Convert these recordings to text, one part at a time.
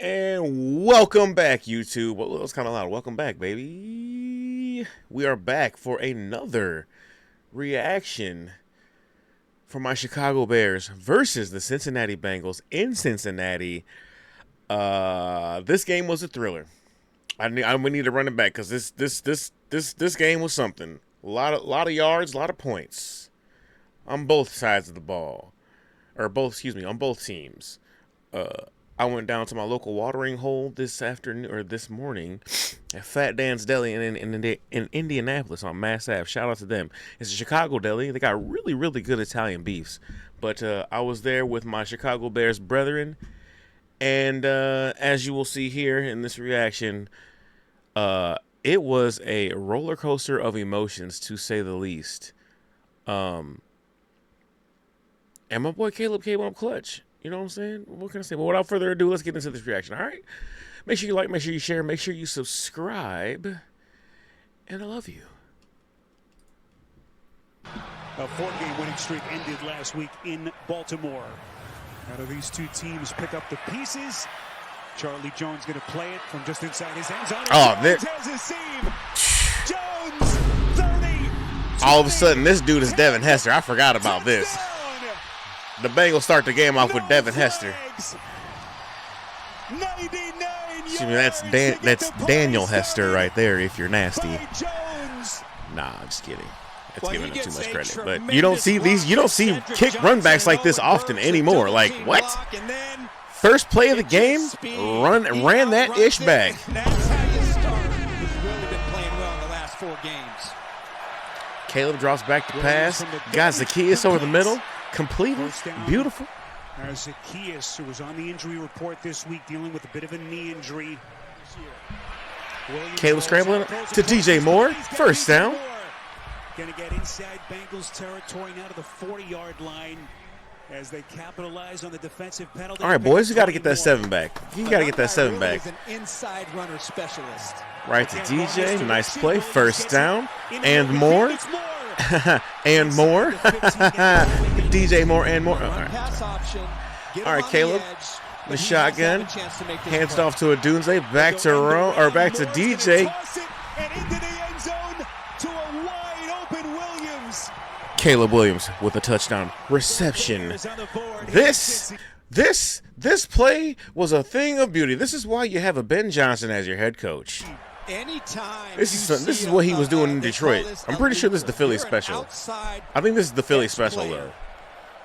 And welcome back, YouTube. Well, it was kind of loud. Welcome back, baby. We are back for another reaction for my Chicago Bears versus the Cincinnati Bengals in Cincinnati. This game was a thriller. We need to run it back because this game was something. A lot of yards, a lot of points on both sides of the ball, or both. Excuse me, on both teams. I went down to my local watering hole this afternoon or this morning at Fat Dan's Deli in Indianapolis on Mass Ave. Shout out to them. It's a Chicago deli. They got really, really good Italian beefs. But I was there with my Chicago Bears brethren. And as you will see here in this reaction, it was a roller coaster of emotions, to say the least. And my boy Caleb came up clutch. You know what I'm saying? What can I say? But without further ado, let's get into this reaction. All right? Make sure you like, make sure you share, make sure you subscribe. And I love you. A 4-game winning streak ended last week in Baltimore. How do these two teams pick up the pieces? Charlie Jones going to play it from just inside his end zone. Oh, Jones has a seam. Jones, 30. All of a sudden, this dude is Devin Hester. I forgot about this. The Bengals start the game off with Devin Hester. Excuse me, that's Daniel Hester right there. If you're nasty, nah, I'm just kidding. That's giving him too much credit. But you don't see these. You don't see kick run backs like this often anymore. Like what? First play of the game, ran that ish back. That's how you start. He's really been playing well in the last 4 games. Caleb drops back to pass. Got Zacchaeus over the middle. Completed. Beautiful. Zacchaeus, who was on the injury report this week, dealing with a bit of a knee injury. Caleb scrambling to DJ Moore. First down. Going to get inside Bengals territory now to the 40-yard line as they capitalize on the defensive penalty. All right, boys, you got to get that 7 back. You got to get that 7 back. An inside runner specialist. Right to DJ. Nice play. First down. And more. And more. DJ Moore and more. All right, Caleb. The shotgun. Hands it off to Adunze. Back to back to DJ. Caleb Williams with a touchdown reception. This play was a thing of beauty. This is why you have a Ben Johnson as your head coach. This is what he was doing in Detroit. I'm pretty sure this is the Philly special. I think this is the Philly special though.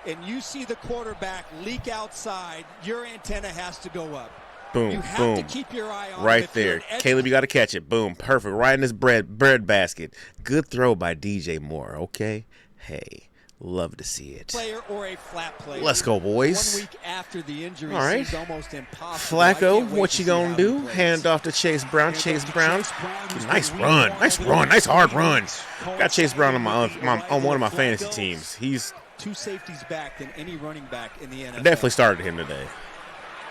And you see the quarterback leak outside, your antenna has to go up. Boom, you have boom. To keep your eye on right there. Caleb, you got to catch it. Boom, perfect. Right in his bread basket. Good throw by DJ Moore, okay? Hey, love to see it. Player or a flat player. Let's go, boys. 1 week after the injury, all right. seems almost impossible. Flacco, what you gonna do? Hand off to Chase Brown. Chase Brown. Nice run. Nice run. Nice hard run. Got Chase Brown on one of my fantasy teams. He's 2 safeties back than any running back in the NFL. Definitely started him today.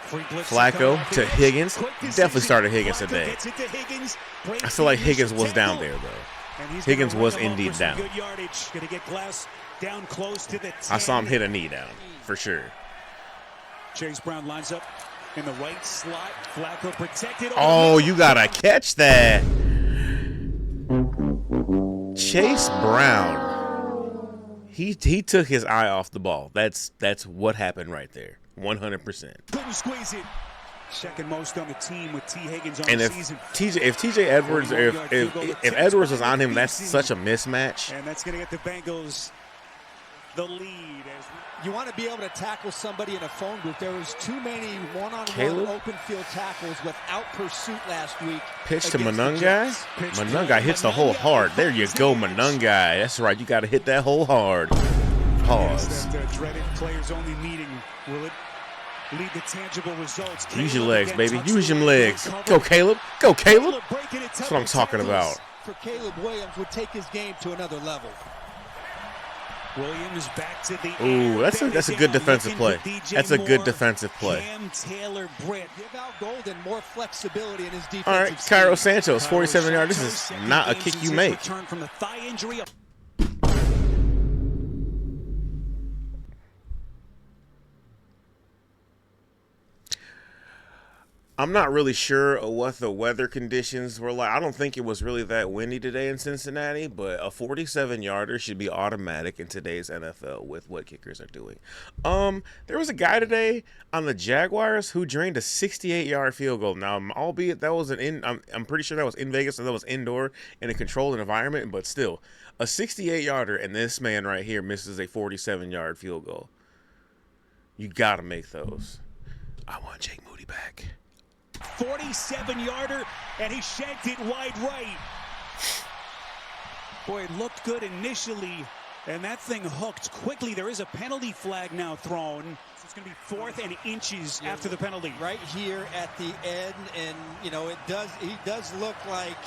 Flacco to Higgins. Definitely started Higgins today. I feel like Higgins was down there, though. Higgins was indeed down. I saw him hit a knee down, for sure. Chase Brown lines up in the right slot. Flacco protected. Oh, you got to catch that. Chase Brown. He took his eye off the ball. That's what happened right there. 100%. Couldn't squeeze it. Second most on the team with T. Higgins on and the season. If TJ Edwards, if Edwards was on him, that's such a mismatch. And that's going to get the Bengals the lead. You want to be able to tackle somebody in a phone booth. There was too many one-on-one open field tackles without pursuit last week. Pitch to Manungai. Manungai hits the hole hard. There you go, Manungai. That's right. You got to hit that hole hard. Pause. Yes, that dreaded players-only meeting. Will it lead to tangible results? Use your legs, baby. Use your legs. Go, Caleb. Go, Caleb. That's what I'm talking about. For Caleb Williams would take his game to another level. Williams back to the ooh, that's a good defensive play. That's a good defensive play. Taylor Britt. Give Al Golden more flexibility in his defense. All right, Cairo Santos, 47 yards. This is not a kick you make. Return from the thigh injury. I'm not really sure of what the weather conditions were like. I don't think it was really that windy today in Cincinnati, but a 47-yarder should be automatic in today's NFL with what kickers are doing. There was a guy today on the Jaguars who drained a 68-yard field goal. Now, albeit that was I'm pretty sure that was in Vegas, so that was indoor in a controlled environment, but still, a 68-yarder, and this man right here misses a 47-yard field goal. You got to make those. I want Jake Moody back. 47-yarder, and he shanked it wide right. Boy, it looked good initially, and that thing hooked quickly. There is a penalty flag now thrown. So it's going to be 4th and inches after the penalty. Right here at the end, and, you know, he does look like,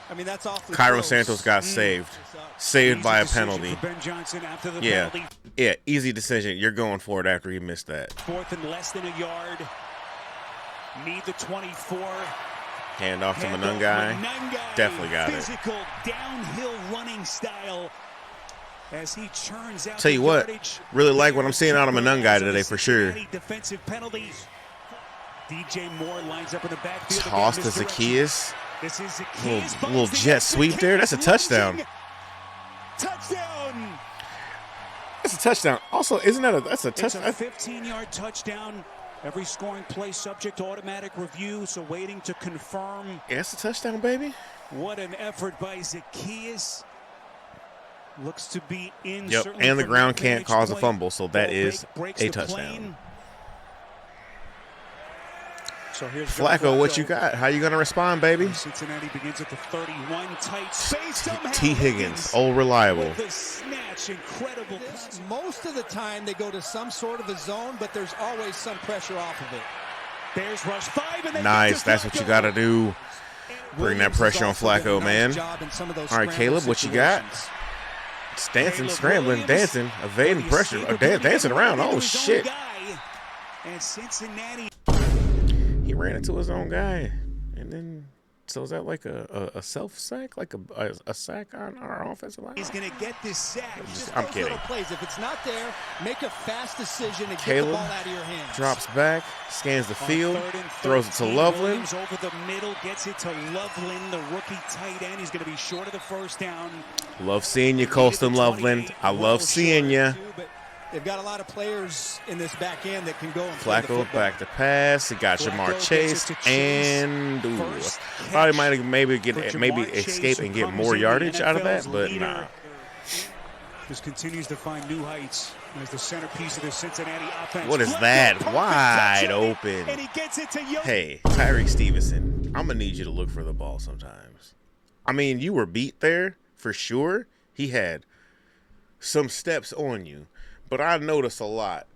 I mean, that's awfully Cairo close. Santos got saved. Saved by a penalty. Ben Johnson after the Yeah. penalty. Yeah, easy decision. You're going for it after he missed that. 4th and less than a yard. Need the 24. Hand off to Manungai. Definitely got it. Physical downhill running style as he churns out. Tell you what, really like what I'm seeing out of Manungai today for sure. Defensive penalties. DJ Moore lines up in the backfield. Toss to Zacchaeus. This is Zacchaeus. Little jet sweep there. That's a touchdown. Touchdown. That's a touchdown. Also, isn't that that's a touchdown? It's a 15-yard touchdown. Every scoring play subject to automatic review, so waiting to confirm. Yeah, it's a touchdown, baby. What an effort by Zacchaeus. Looks to be in. Yep, and the ground can't cause a fumble, so that is breaks a the touchdown. plane. So here's Flacco, what you got? How you going to respond, baby? Cincinnati begins at the 31, tight space. T. Higgins, old reliable. With the snatch, incredible. Most of the time they go to some sort of a zone, but there's always some pressure off of it. Bears rush 5 and they nice, that's what you got to do. Bring that pressure on Flacco, man. All right, Caleb, what you got? It's dancing, scrambling, dancing, evading pressure, dancing around. Oh, shit. And Cincinnati. He ran into his own guy. And then, so is that like a self-sack? Like a sack on our offensive line? He's going to get this sack. I'm kidding. Plays. If it's not there, make a fast decision and Caleb get the ball out of your hands. Drops back, scans the field, throws it to Loveland. Over the middle, gets it to Loveland, the rookie tight end. He's going to be short of the first down. Love seeing you, Colston Loveland. I love seeing you. They've got a lot of players in this back end that can go and Flacco back to pass. He got Jamar Chase and probably might maybe escape and get more yardage out of that, but nah. This continues to find new heights as the centerpiece of the Cincinnati offense. What is that? Wide open. And he gets it to Hey, Tyreek Stevenson, I'm gonna need you to look for the ball sometimes. I mean, you were beat there for sure. He had some steps on you. But I noticed a lot.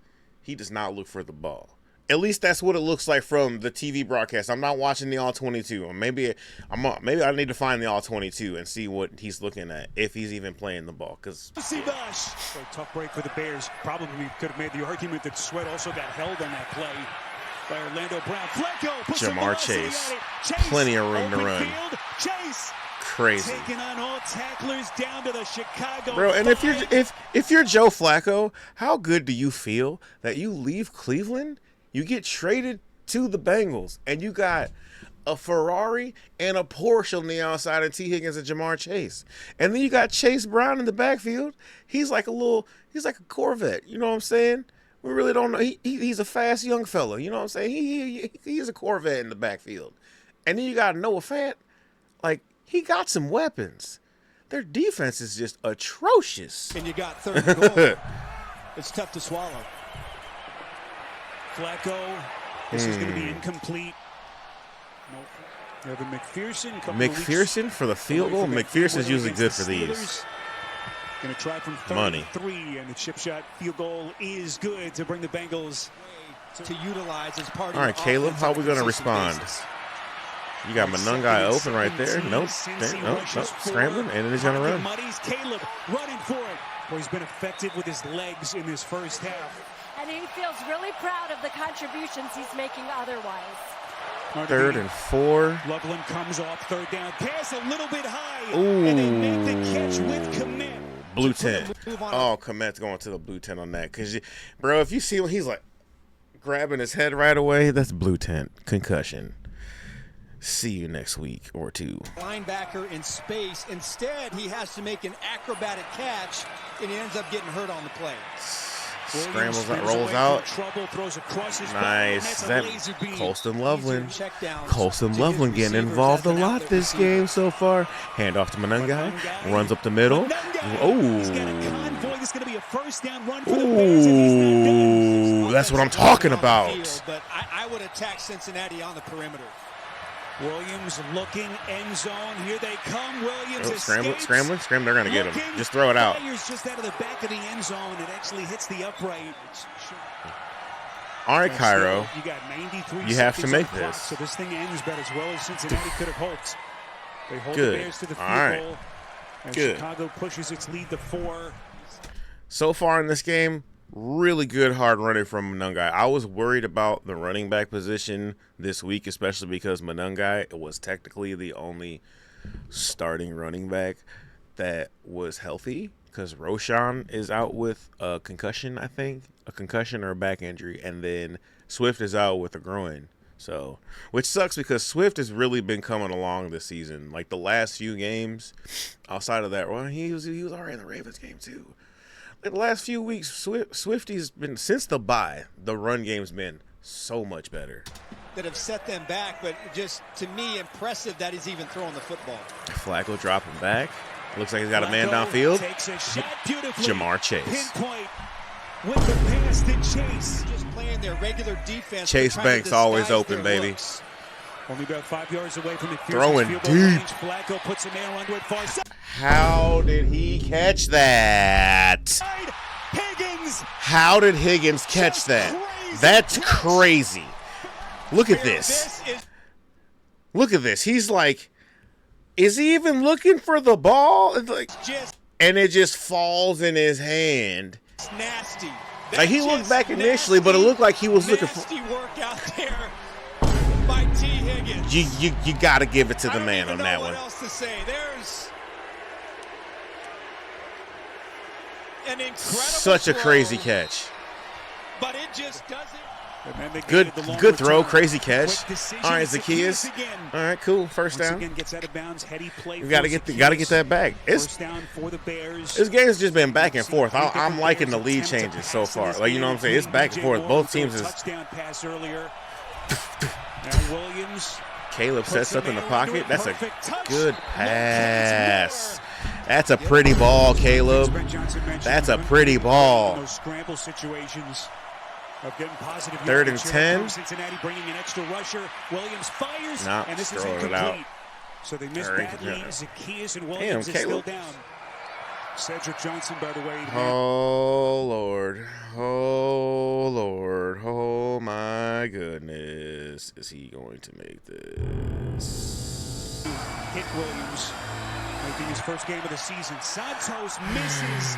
He does not look for the ball. At least that's what it looks like from the TV broadcast. I'm not watching the All-22. Maybe I need to find the All-22 and see what he's looking at, if he's even playing the ball. Because tough break for the Bears. Probably could have made the argument that Sweat also got held on that play by Orlando Brown. Flacco puts Jamar Chase. Plenty of room to run. Chase. Crazy. Taking on all tacklers down to the Chicago. Bro, and if you're Joe Flacco, how good do you feel that you leave Cleveland, you get traded to the Bengals, and you got a Ferrari and a Porsche on the outside, and T. Higgins and Jamar Chase, and then you got Chase Brown in the backfield. He's like a Corvette. You know what I'm saying? We really don't know. He's a fast young fella. You know what I'm saying? He's a Corvette in the backfield, and then you got Noah Fant, like. He got some weapons. Their defense is just atrocious. And you got third and goal. It's tough to swallow. Flacco, this is going to be incomplete. Nope. Evan McPherson. McPherson for the field goal. McPherson's usually good for these. Going to try from 33, and the chip shot field goal is good to bring the Bengals to utilize as part of. All right, Caleb, how are we going to respond? You got Manungai open right there. Nope. Scrambling, and then he's going to run. Caleb running for it. Well, he's been effective with his legs in this first half. And he feels really proud of the contributions he's making otherwise. 3rd and 4. Loveland comes off 3rd down. Pass a little bit high. Ooh. And they make the catch with Komet. Blue 10. Oh, Komet's going to the blue 10 on that. Because, bro, if you see him, he's like grabbing his head right away. That's blue tent concussion. See you next week or two. Linebacker in space. Instead, he has to make an acrobatic catch, and he ends up getting hurt on the play. Scrambles out, rolls out. Nice. Is that Colston Loveland? Colston Loveland getting involved a lot this game so far. Hand off to Manungai. Runs up the middle. Oh. Ooh, that's what I'm talking about. But I would attack Cincinnati on the perimeter. Williams looking, end zone. Here they come. Williams scrambling. They're going to get him. Just throw it out. Just out of the back of the end zone. It actually hits the upright. All right, Cairo. You got 93 you have to make clock, this. so this thing ends about as well as Cincinnati could have hoped. They hold Good. the Bears to the field goal. And Good. Chicago pushes its lead to 4. So far in this game, really good hard running from Manungai. I was worried about the running back position this week, especially because Manungai was technically the only starting running back that was healthy, because Roshan is out with a concussion, I think, a concussion or a back injury, and then Swift is out with a groin. So, which sucks because Swift has really been coming along this season. Like the last few games, outside of that, well, he was all right in the Ravens game too. The last few weeks, Swifty's been, since the bye, the run game's been so much better. That have set them back, but just, to me, impressive that he's even throwing the football. Flacco dropping back. Looks like he's got a man downfield. Jamar Chase. Pinpoint with the pass to Chase. Just playing their regular defense. Chase Banks always open, baby. Looks. Only about 5 yards away from the throwing deep. Flacco puts a man under it far side. How did he catch that? Higgins. How did Higgins catch that? That's crazy. Look at this. Look at this. He's like, is he even looking for the ball? It's like, and it just falls in his hand. It's nasty. Like he looked back initially, but it looked like he was looking for. Nasty work out there by T. Higgins. You got to give it to the man on that one. What else to say? There's an incredible such a crazy catch. But it just doesn't. Good throw, crazy catch. All right, Zacchaeus. All right, cool. First down. Gets out of bounds, heady play. You gotta get that back. First down for the Bears. This game's just been back and forth. I'm liking the lead changes so far. Like, you know what I'm saying? It's back and forth. Both teams is. Touchdown pass earlier. And Williams. Caleb sets up in the pocket. That's a good pass. That's a pretty ball, Caleb. That's a pretty ball. Those scramble situations. Of getting positive 3rd and 10. Cincinnati bringing an extra rusher. Williams fires, and this is throwing it incomplete. out. So they missed badly. Zacchaeus and Williams is still down. Cedric Johnson, by the way. Oh, Lord. Oh, Lord. Oh, my goodness. Is he going to make this? Hit Williams, making his first game of the season. Santos misses.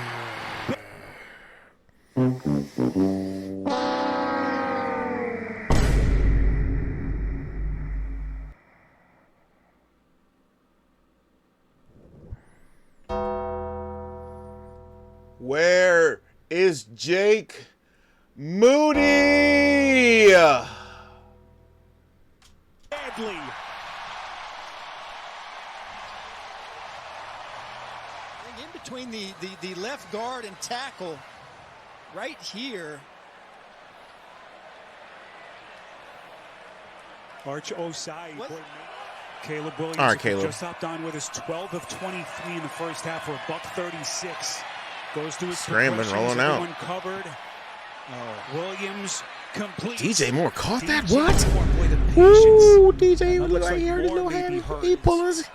Where is Jake Moody? Badly. In between the left guard and tackle, right here. Arch Osai. Caleb Williams. All right, Caleb. Just hopped on with us. 12 of 23 in the first half for a $136. Goes to his scrambling, rolling out. Covered. Williams complete. DJ Moore caught that. What? Ooh, DJ look like he hurt his little hand. He pulled his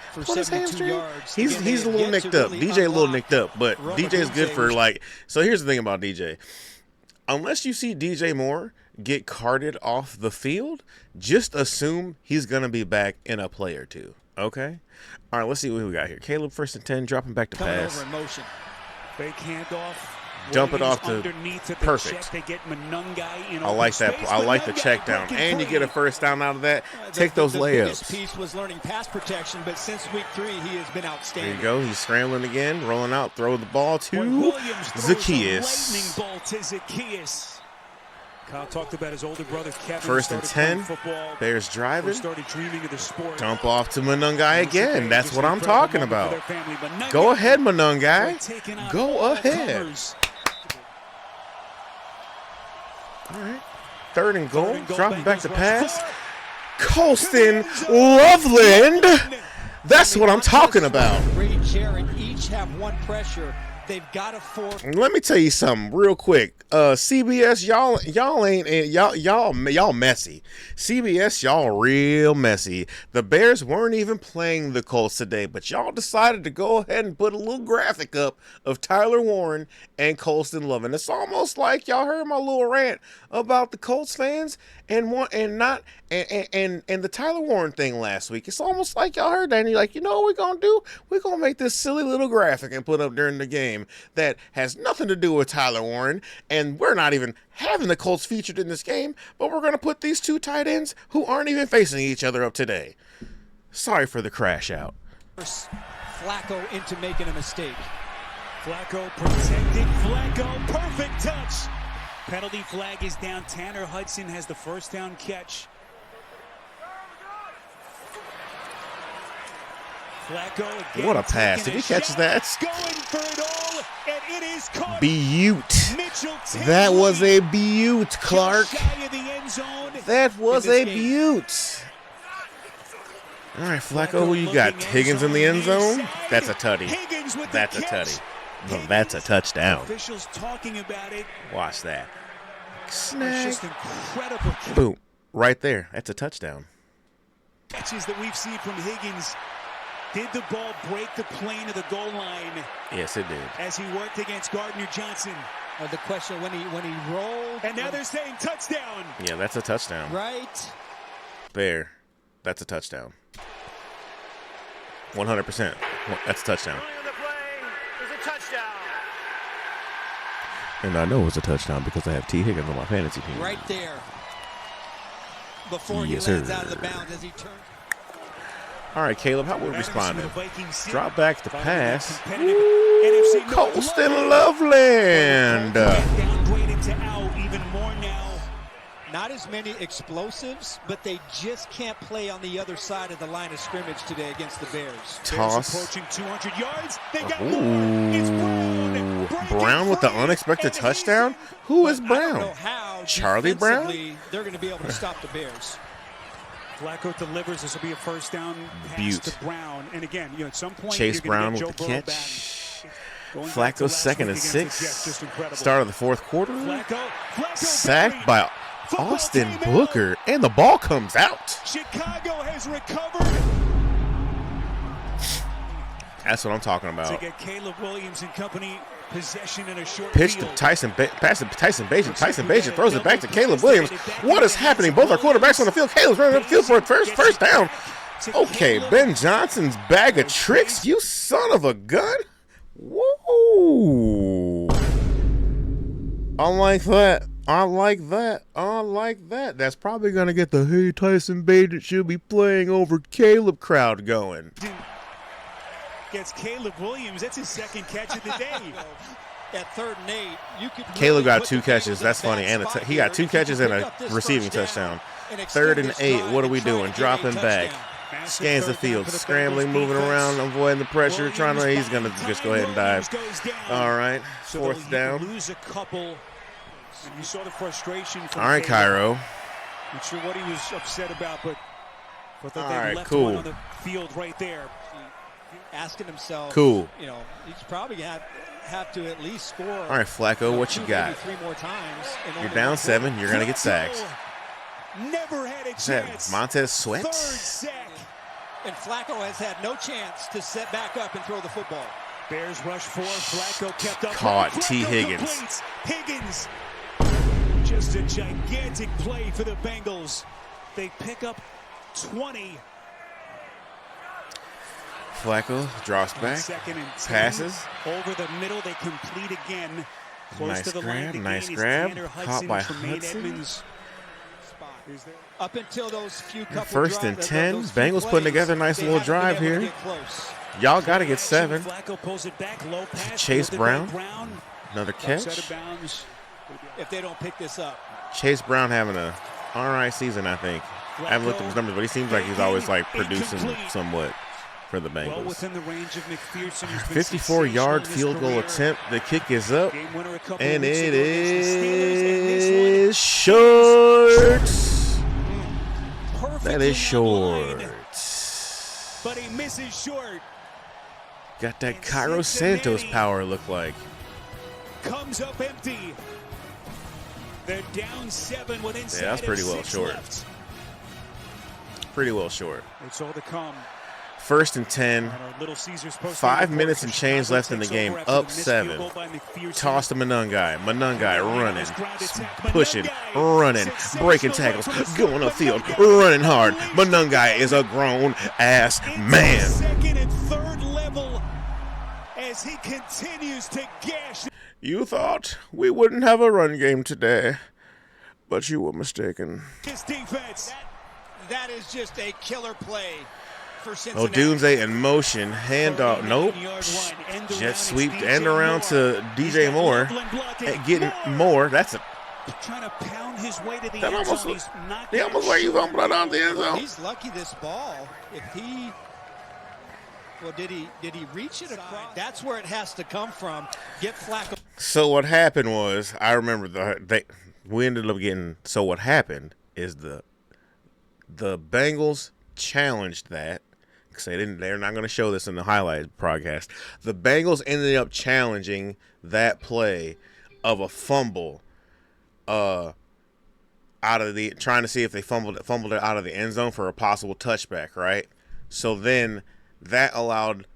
hamstring. He's a little nicked up. DJ a little nicked up, but DJ is good for like. So here's the thing about DJ. Unless you see DJ Moore get carted off the field, just assume he's gonna be back in a play or two. Okay. All right. Let's see what we got here. Caleb 1st and 10, dropping back to pass. Over in motion. Fake handoff. Dump it off to perfect. They get Manungai in I like that. I like the check down, and you get a first down out of that. Take those layups. The biggest piece was learning pass protection, but since week 3, he has been outstanding. There you go. He's scrambling again, rolling out, throw the ball to Zacchaeus. Lightning bolt to Zacchaeus. Kyle talked about his older brother Kevin. First and 10. Football, Bears driving. started dreaming of the sport. Dump off to Monungai again. That's what I'm talking about. Go ahead, Monungai. Go ahead. All right. Third and goal. Dropping back to pass. Colston Loveland. That's what I'm talking about. Great chair and each have one pressure. They've got to force. Let me tell you something real quick. CBS, y'all messy. CBS, y'all real messy. The Bears weren't even playing the Colts today, but y'all decided to go ahead and put a little graphic up of Tyler Warren and Colston Loveland. It's almost like y'all heard my little rant about the Colts fans and the Tyler Warren thing last week. It's almost like y'all heard that and you're like, you know what we're gonna do? We're gonna make this silly little graphic and put up during the game that has nothing to do with Tyler Warren, and we're not even having the Colts featured in this game, but we're gonna put these two tight ends who aren't even facing each other up today. Sorry for the crash out. Flacco into making a mistake. Flacco protected. Flacco, perfect touch. Penalty flag is down. Tanner Hudson has the first down catch. Flacco again. What a pass. Did he catch that? Going for it all, and it is caught. Beaut. That was a beaut, Clark. That was a beaut. All right, Flacco, who you got? Higgins in the end zone? That's a tutty. That's a tutty. No, that's a touchdown. Officials talking about it. Watch that. Snag. Just incredible. Boom. Right there. That's a touchdown. Catches that we've seen from Higgins. Did the ball break the plane of the goal line? Yes, it did. As he worked against Gardner Johnson. The question when he rolled. And now they're saying touchdown. Yeah, that's a touchdown. Right. There. That's a touchdown. 100%. That's a touchdown. And I know it's a touchdown because I have T. Higgins on my fantasy team. Right there. Before yes, he lands sir. out of the bounds as he turns. All right, Caleb, how would we respond? Drop back to pass. Colston Loveland. Downgraded to out even more now. Not as many explosives, but they just can't play on the other side of the line of scrimmage today against the Bears. Toss. Bears approaching 200 yards. They got more. It's Brown. Brown with the unexpected touchdown? Who is Brown? I don't know how Charlie Brown? They're going to be able to stop the Bears. Flacco delivers. This will be a first down pass to Brown. And again, at some point, Chase Brown with the catch. Flacco second and 6. Start of the fourth quarter. Sacked by Austin Booker, and the ball comes out. Chicago has recovered. That's what I'm talking about. To get Caleb Williams and company possession in a short pitch to Tyson Bagent. Tyson Bagent throws it back to Caleb Williams. What is happening? Both our quarterbacks on the field. Caleb's running up the field for a first down. Okay, Ben Johnson's bag of tricks. You son of a gun. Whoa. I like that. I like that. I like that. That's probably going to get the hey, Tyson Bagent should be playing over Caleb crowd going. Gets Caleb Williams. That's his second catch of the day. At 3rd and 8, you could Caleb got 2 catches. That's funny. And he got 2 catches and a receiving touchdown. 3rd and 8. What are we doing? Dropping back. Scans the field. Scrambling, moving around, avoiding the pressure. He's going to just go ahead and dive. All right. 4th down. Lose a couple. And you saw the frustration from all right, Cairo. Not sure what he was upset about, but that all they right, left cool. one on the field right there. Asking himself, cool. He's probably going to have to at least score. All right, Flacco, what you got? 3 more times. You're down 7. You're going to get sacked. Never had a Is that chance. Montez Sweat? 3rd sack. And Flacco has had no chance to set back up and throw the football. Bears rush 4. Flacco kept up. Caught. Flacco T. Higgins. Completes. Higgins. Just a gigantic play for the Bengals. They pick up 20. Flacco drops back, passes. Over the middle, they complete again. Close to the line. Nice grab. Caught by Hudson. Up until those few couple 1st and 10. Bengals putting together a nice little drive here. Y'all got to get 7. Chase Brown. Another catch. If they don't pick this up. Chase Brown having a all right season, I think. I haven't looked at his numbers, but he seems like he's always like producing somewhat for the Bengals. Well within the range of McPherson, 54-yard field goal attempt. The kick is up, and it is short. That is short. But he misses short. Got that Cairo Santos power, look like. Comes up empty. They're down 7 with inside. Yeah, that's pretty well short. Left. Pretty well short. It's all to come. 1st and 10. 5 minutes and change left in the game. Up 7. Toss to Monungai. Monungai running, pushing, running, breaking tackles, going upfield, running hard. Monungai is a grown-ass man. Second and third level as he continues to gash. You thought we wouldn't have a run game today, but you were mistaken. His defense. That is just a killer play for Cincinnati. Odunze in motion, handoff, nope. Jet sweep end around to DJ Moore, getting Moore. That's a trying to pound his way to the that end almost, zone. he almost like he's on blood on the end zone. He's lucky this ball. If he, well, did he reach it across? That's where it has to come from. Get Flacco. So what happened was, I remember we ended up getting. So what happened is the Bengals challenged that because they're not going to show this in the highlight broadcast. The Bengals ended up challenging that play of a fumble, out of the trying to see if they fumbled it out of the end zone for a possible touchback, right? So then that allowed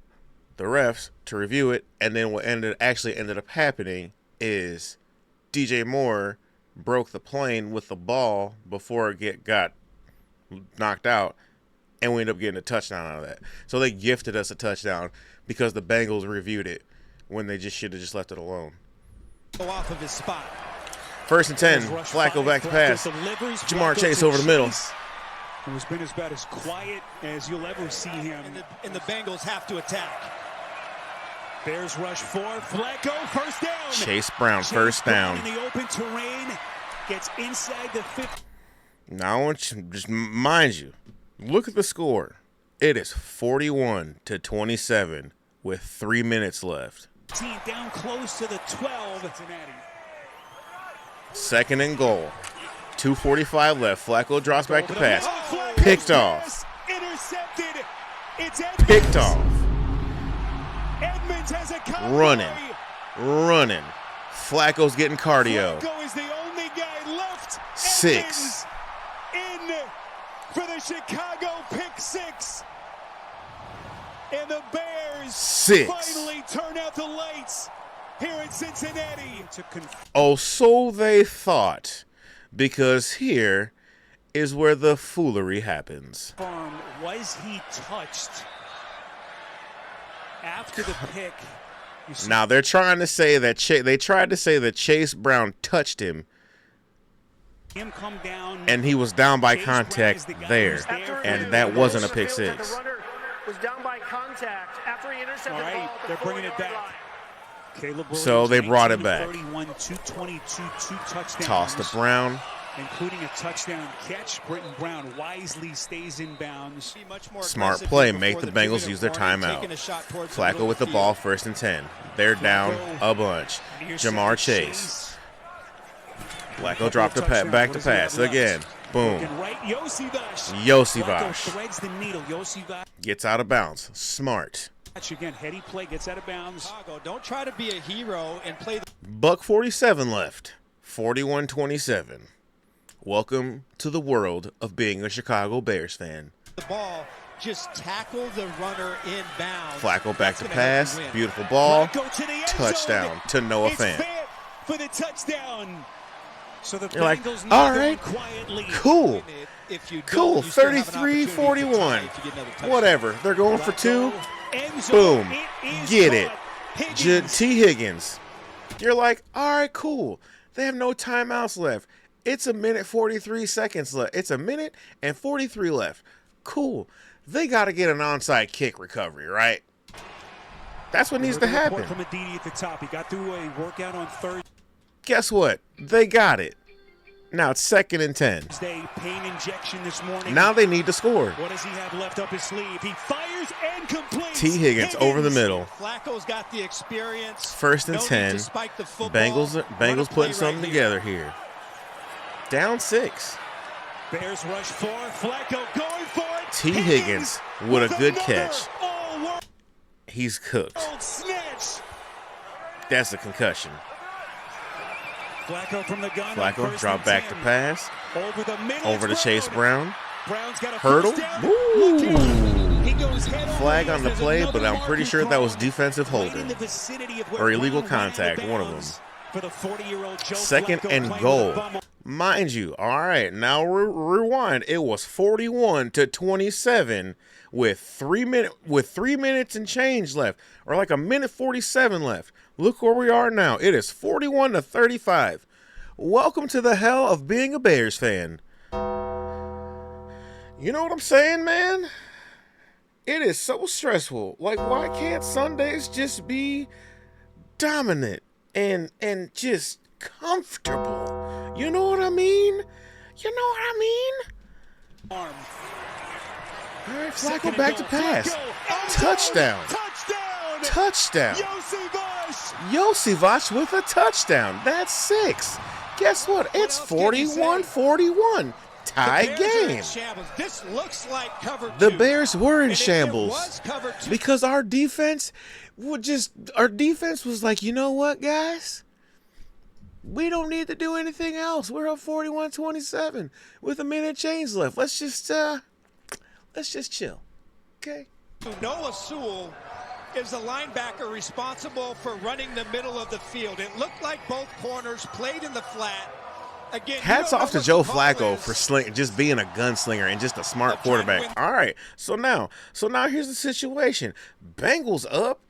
the refs to review it, and then what actually ended up happening is DJ Moore broke the plane with the ball before it got knocked out, and we ended up getting a touchdown out of that. So they gifted us a touchdown because the Bengals reviewed it when they just should have just left it alone. Go off of his spot. 1st and 10, Flacco back to pass. Jamar Chase over the middle. Who's been about as quiet as you'll ever see him. And the Bengals have to attack. Bears rush 4. Flacco, first down. Chase Brown, first down. In the open terrain, gets inside the 50. Now I want you, just mind you, look at the score. It is 41-27 with 3 minutes left. Down close to the 12. Cincinnati. 2nd and goal. 2:45 left. Flacco drops back to pass. Picked off. Intercepted. It's Picked off. Edmonds has a Running. Flacco's getting cardio. Flacco is the only guy left. 6. In for the Chicago pick 6. And the Bears 6. finally turn out the lights here in Cincinnati. Oh, so they thought, because here is where the foolery happens. Was he touched after the pick? Now they're trying to say that they tried to say that Chase Brown touched him. Come down, and he was down by contact there, and that wasn't a pick 6. The runner was down by contact after he intercepted all right, the ball. They're bringing it back. So they brought it back. 31, 222, 2 touchdowns. Toss to Brown. Including a touchdown catch. Britton Brown wisely stays in bounds. Smart play. Make the Bengals use their timeout. Flacco with the ball, 1st and 10. They're down a bunch. Jamar Chase. Flacco dropped back to pass again. Boom. Yosivash gets out of bounds. Smart. Again, heady play, gets out of bounds. Don't try to be a hero and play the Buck 47 left. 41-27. Welcome to the world of being a Chicago Bears fan. The ball, just tackle the runner in bounds. Flacco back to pass. Beautiful ball. Touchdown to Noah Fant. For the touchdown. So the You're like, Bengals all right, quietly. cool. Cool, you still have an 33-41. opportunity to tie if you get another touchdown. Whatever. They're going for 2. End zone. Boom. It Get is it. caught. Higgins. T. Higgins. You're like, all right, cool. They have no timeouts left. It's 1:43 seconds left. It's 1:43 left. Cool. They got to get an onside kick recovery, right? That's what needs to happen. From Aditi at the top. He got through a workout on Thursday. Guess what? They got it. Now it's 2nd and 10. Pain injection this morning. Now they need to score. What does he have left up his sleeve? He fires and completes. T. Higgins over the middle. Flacco's got the experience. 1st and 10. Bengals putting something together here. Down 6. Bears rush 4. Flacco going for it. T. Higgins with a good catch. He's cooked. That's a concussion. Flacco from the gun. Flacco drop back to pass. Over to Chase Brown. Brown's got a Hurdle. He goes head Flag over. on the There's play, another but I'm pretty sure that was call. defensive Right in holding the vicinity of where or illegal Brown ran contact, out of one of them. bounds for the 40-year-old Joe 2nd Flacco and playing goal. with a bum. Mind you, all right, now rewind. It was 41-27 with 3 minutes and change left, or like a minute 47 left. Look where we are now. It is 41-35. Welcome to the hell of being a Bears fan. You know what I'm saying, man? It is so stressful. Like, why can't Sundays just be dominant and just comfortable? You know what I mean? You know what I mean? All right, Flacco back to pass. Touchdown. Touchdown. Yosivach with a touchdown. That's 6. Guess what? It's 41-41. Tie game. This looks like cover 2. The Bears were in shambles because our defense was like, you know what, guys? We don't need to do anything else. We're up 41-27 with a minute change left. Let's just chill. Okay. Noah Sewell is the linebacker responsible for running the middle of the field. It looked like both corners played in the flat. Again, hats off to Joe Flacco for just being a gunslinger and just a smart quarterback. All right, so now here's the situation. Bengals up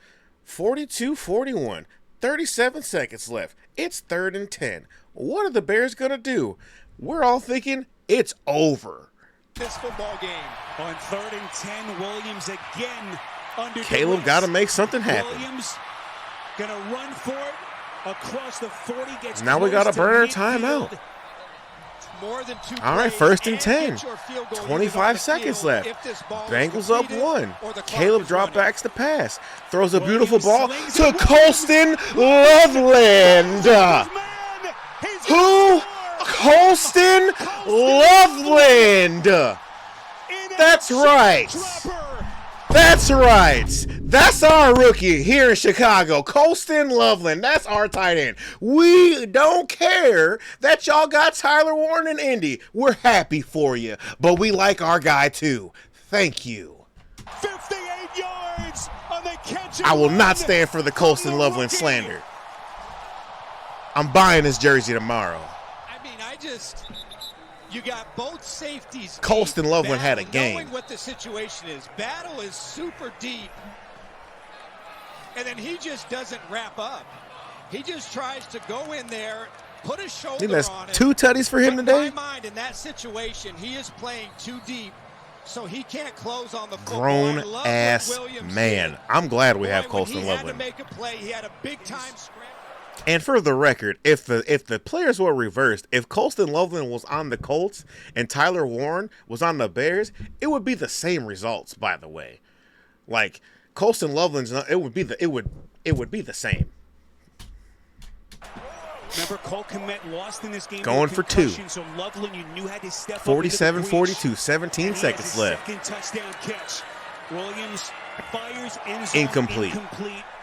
42-41, 37 seconds left. It's 3rd and 10. What are the Bears gonna do? We're all thinking it's over. This football game. On 3rd and 10, Williams again under Caleb got to make something happen. Williams gonna run for it across the 40. Gets Now we got to burn our timeout. More than 2 All right, plays 1st and 10. 25 seconds left. Bengals up 1. Caleb drop backs the pass. Throws a beautiful ball to Colston Loveland. Who? Colston Loveland. That's right. That's right. That's our rookie here in Chicago, Colston Loveland. That's our tight end. We don't care that y'all got Tyler Warren and Indy. We're happy for you, but we like our guy too. Thank you. 58 yards on the catch. I will not stand for the Colston Loveland slander. I'm buying this jersey tomorrow. I mean, you got both safeties. Colston Loveland had a game. Knowing what the situation is, Battle is super deep, and then he just doesn't wrap up. He just tries to go in there, put a shoulder I think that's on it. 2 tutties for him today. In my mind, in that situation, he is playing too deep, so he can't close on the football. Grown ass man. I'm glad we have Colston Loveland. He had to make a play. He had a big time scramble. And for the record, if the players were reversed, if Colston Loveland was on the Colts and Tyler Warren was on the Bears, it would be the same results. By the way, like Colston Loveland's, it would be the same. Remember, Cole Kmet lost in this game. Going for 2. So Loveland, you knew had to step 47-42, 17 seconds left. Second touchdown catch. Williams fires ends Incomplete.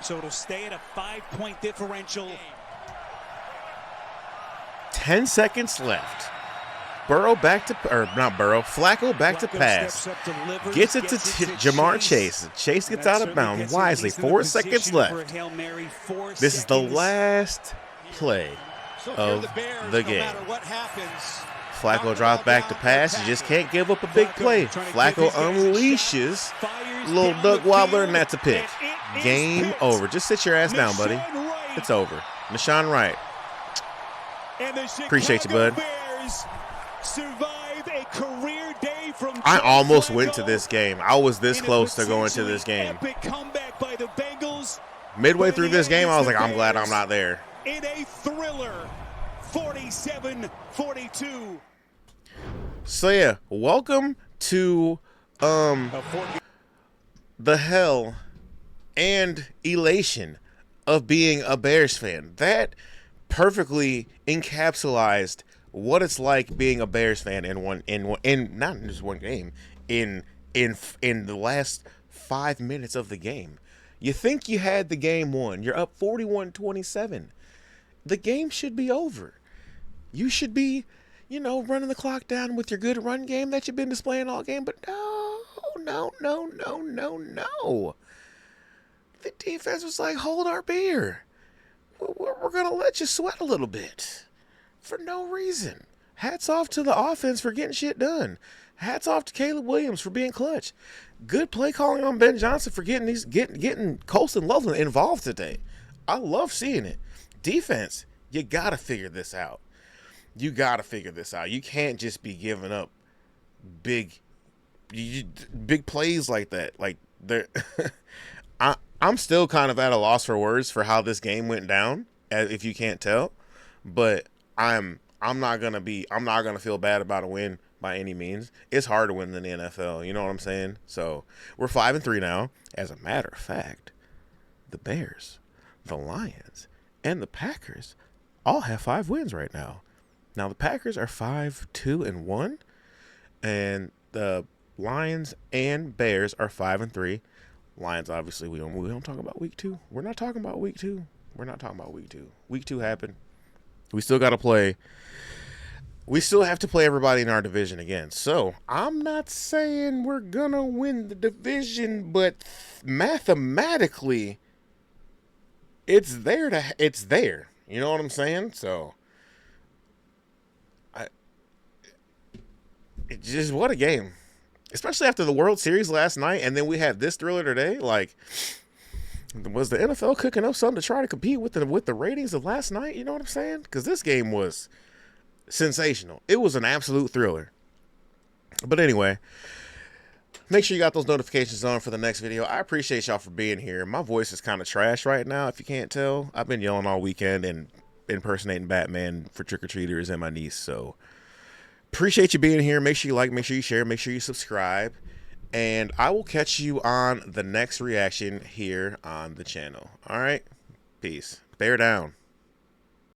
So it'll stay at a 5-point differential. 10 seconds left. Flacco back to pass. Gets it to Jamar Chase. Chase gets out of bounds wisely. 4 seconds left. This is the last play of the game. Flacco drops back to pass. You just can't give up a big play. Flacco unleashes little duck wobbler, and that's a pick. Game over. Just sit your ass down, buddy. It's over. Nashawn Wright. Appreciate you, bud. I almost went to this game. I was this close to going to this game. Midway through this game, I was like, I'm glad I'm not there. In a thriller, 47-42. So yeah, welcome to the hell and elation of being a Bears fan. That perfectly encapsulated what it's like being a Bears fan in not in just one game, in the last 5 minutes of the game. You think you had the game won. You're up 41-27. The game should be over. You should be, running the clock down with your good run game that you've been displaying all game. But no. The defense was like, hold our beer. We're going to let you sweat a little bit for no reason. Hats off to the offense for getting shit done. Hats off to Caleb Williams for being clutch. Good play calling on Ben Johnson for getting Colston Loveland involved today. I love seeing it. Defense, you got to figure this out. You can't just be giving up big plays like that. Like I'm still kind of at a loss for words for how this game went down, if you can't tell. But I'm not gonna feel bad about a win by any means. It's hard to win in the NFL. You know what I'm saying? So we're 5-3 now. As a matter of fact, the Bears, the Lions, and the Packers all have 5 wins right now. Now the Packers are 5-2-1, and the Lions and Bears are 5-3. Lions, obviously, we don't talk about week 2. We're not talking about week 2. Week 2 happened. We still got to play. We still have to play everybody in our division again. So I'm not saying we're gonna win the division, but mathematically, it's there. You know what I'm saying? So what a game. Especially after the World Series last night, and then we have this thriller today. Like, was the NFL cooking up something to try to compete with the ratings of last night? You know what I'm saying? Because this game was sensational. It was an absolute thriller. But anyway, make sure you got those notifications on for the next video. I appreciate y'all for being here. My voice is kind of trash right now, if you can't tell. I've been yelling all weekend and impersonating Batman for trick-or-treaters and my niece, so appreciate you being here. Make sure you like, make sure you share, make sure you subscribe. And I will catch you on the next reaction here on the channel. All right? Peace. Bear down.